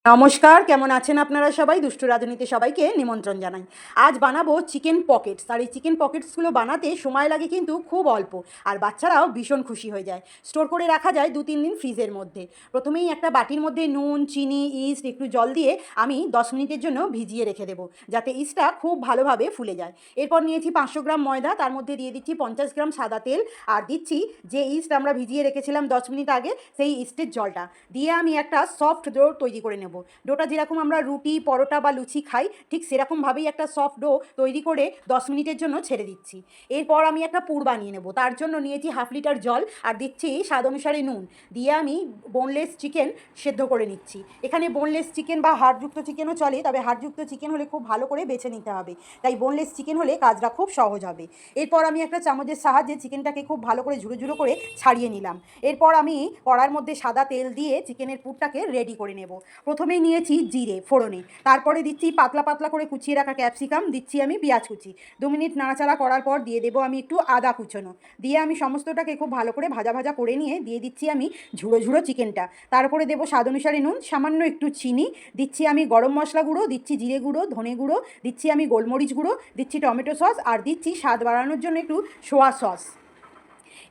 নমস্কার, কেমন আছেন আপনারা সবাই? দুষ্টু রাঁধুনিতে সবাইকে নিমন্ত্রণ জানাই। আজ বানাবো চিকেন পকেটস। আর এই চিকেন পকেটসগুলো বানাতে সময় লাগে কিন্তু খুব অল্প, আর বাচ্চারাও ভীষণ খুশি হয়ে যায়। স্টোর করে রাখা যায় 2-3 দিন ফ্রিজের মধ্যে। প্রথমেই একটা বাটির মধ্যে নুন, চিনি, ইস্ট, একটু জল দিয়ে আমি 10 মিনিটের জন্য ভিজিয়ে রেখে দেবো, যাতে ইস্টটা খুব ভালোভাবে ফুলে যায়। এরপর নিয়েছি 500 গ্রাম ময়দা, তার মধ্যে দিয়ে দিচ্ছি 50 গ্রাম সাদা তেল, আর দিচ্ছি যে ইস্ট আমরা ভিজিয়ে রেখেছিলাম 10 মিনিট আগে, সেই ইস্টের জলটা দিয়ে আমি একটা সফট ডো তৈরি করে নেব। ডোটা যেরকম আমরা রুটি, পরোটা বা লুচি খাই, ঠিক সেরকমভাবেই একটা সফট ডো তৈরি করে 10 মিনিটের জন্য ছেড়ে দিচ্ছি। এরপর আমি একটা পুর বানিয়ে নেব। তার জন্য নিয়েছি 1/2 লিটার জল, আর দিচ্ছি স্বাদ অনুসারে নুন। দিয়ে আমি বোনলেস চিকেন সেদ্ধ করে নিচ্ছি। এখানে বোনলেস চিকেন বা হাড়যুক্ত চিকেনও চলে, তবে হাড়যুক্ত চিকেন হলে খুব ভালো করে বেছে নিতে হবে, তাই বোনলেস চিকেন হলে কাজটা খুব সহজ হবে। এরপর আমি একটা চামচের সাহায্যে চিকেনটাকে খুব ভালো করে ঝুড়ো ঝুড়ো করে ছাড়িয়ে নিলাম। এরপর আমি কড়ার মধ্যে সাদা তেল দিয়ে চিকেনের পুরটাকে রেডি করে নেব। প্রথমেই নিয়েছি জিরে ফোড়নে, তারপরে দিচ্ছি পাতলা পাতলা করে কুচিয়ে রাখা ক্যাপসিকাম, দিচ্ছি আমি পেঁয়াজ কুচি। 2 মিনিট নাড়াচাড়া করার পর দিয়ে দেবো আমি একটু আদা কুচোনো। দিয়ে আমি সমস্তটাকে খুব ভালো করে ভাজা ভাজা করে নিয়ে দিয়ে দিচ্ছি আমি ঝুড়ো ঝুড়ো চিকেনটা। তারপরে দেবো স্বাদ অনুসারে নুন, সামান্য একটু চিনি, দিচ্ছি আমি গরম মশলা গুঁড়ো, দিচ্ছি জিরে গুঁড়ো, ধনে গুঁড়ো, দিচ্ছি আমি গোলমরিচ গুঁড়ো, দিচ্ছি টমেটো সস, আর দিচ্ছি স্বাদ বাড়ানোর জন্য একটু সোয়া সস।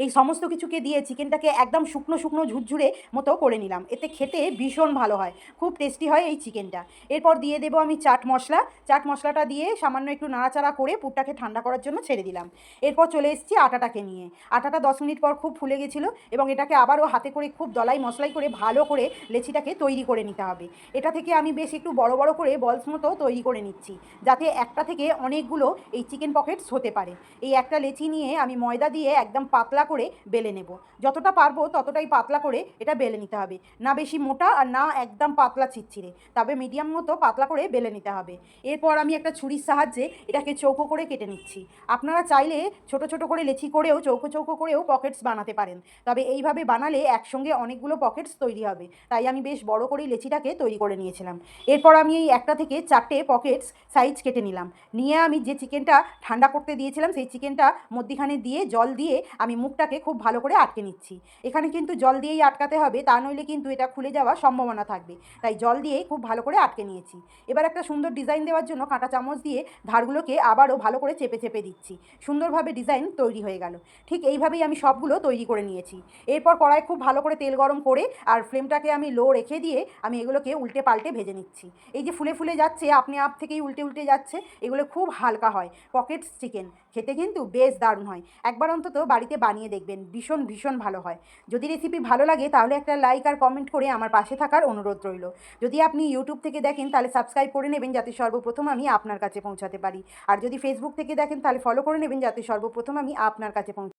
এই সমস্ত কিছুকে দিয়ে চিকেনটাকে একদম শুকনো শুকনো ঝুরঝুরে মতো করে নিলাম। এতে খেতে ভীষণ ভালো হয়, খুব টেস্টি হয় এই চিকেনটা। এরপর দিয়ে দেবো আমি চাট মশলা। চাট মশলাটা দিয়ে সামান্য একটু নাড়াচাড়া করে পুরটাকে ঠান্ডা করার জন্য ছেড়ে দিলাম। এরপর চলে এসেছি আটাটাকে নিয়ে। আটাটা 10 মিনিট পর খুব ফুলে গেছিলো, এবং এটাকে আবারও হাতে করে খুব দলাই মশলাই করে ভালো করে লেচিটাকে তৈরি করে নিতে হবে। এটা থেকে আমি বেশ একটু বড় বড় করে বলস মতো তৈরি করে নিচ্ছি, যাতে একটা থেকে অনেকগুলো এই চিকেন পকেটস হতে পারে। এই একটা লেচি নিয়ে আমি ময়দা দিয়ে একদম পাতলা করে বেলে নেব। যতটা পারবো ততটাই পাতলা করে এটা বেলে নিতে হবে, না বেশি মোটা আর না একদম পাতলা ছিটছিড়ে, তবে মিডিয়াম মতো পাতলা করে বেলে নিতে হবে। এরপর আমি একটা ছুরির সাহায্যে এটাকে চৌকো করে কেটে নিচ্ছি। আপনারা চাইলে ছোট ছোট করে লেচি করেও চৌকো চৌকো করেও পকেটস বানাতে পারেন, তবে এইভাবে বানালে একসঙ্গে অনেকগুলো পকেটস তৈরি হবে, তাই আমি বেশ বড় করেই লেচিটাকে তৈরি করে নিয়েছিলাম। এরপর আমি এই একটা থেকে 4টে পকেটস সাইজ কেটে নিলাম। নিয়ে আমি যে চিকেনটা ঠান্ডা করতে দিয়েছিলাম সেই চিকেনটা মধ্যিখানে দিয়ে জল দিয়ে আমি মুখটাকে খুব ভালো করে আটকে নিচ্ছি। এখানে কিন্তু জল দিয়েই আটকাতে হবে, তা নইলে কিন্তু এটা খুলে যাওয়ার সম্ভাবনা থাকবে, তাই জল দিয়েই খুব ভালো করে আটকে নিয়েছি। এবার একটা সুন্দর ডিজাইন দেওয়ার জন্য কাঁটা চামচ দিয়ে ধারগুলোকে আবারও ভালো করে চেপে চেপে দিচ্ছি। সুন্দরভাবে ডিজাইন তৈরি হয়ে গেল। ঠিক এইভাবেই আমি সবগুলো তৈরি করে নিয়েছি। এরপর কড়াই খুব ভালো করে তেল গরম করে আর ফ্লেমটাকে আমি লো রেখে দিয়ে আমি এগুলোকে উল্টে পাল্টে ভেজে নিচ্ছি। এই যে ফুলে ফুলে যাচ্ছে, আপনি আপ থেকেই উল্টে উল্টে যাচ্ছে, এগুলো খুব হালকা হয়। পকেটস চিকেন খেতে কিন্তু বেশ দারুণ হয়। একবার অন্তত বাড়িতে বানিয়ে দেখবেন, ভীষণ ভীষণ ভালো হয়। যদি রেসিপি ভালো লাগে তাহলে একটা লাইক আর কমেন্ট করে আমার পাশে থাকার অনুরোধ রইল। যদি আপনি ইউটিউব থেকে দেখেন তাহলে সাবস্ক্রাইব করে নেবেন, যাতে সর্বপ্রথম আমি আপনার কাছে পৌঁছাতে পারি। আর যদি ফেসবুক থেকে দেখেন তাহলে ফলো করে নেবেন, যাতে সর্বপ্রথম আমি আপনার কাছে পৌঁছাতে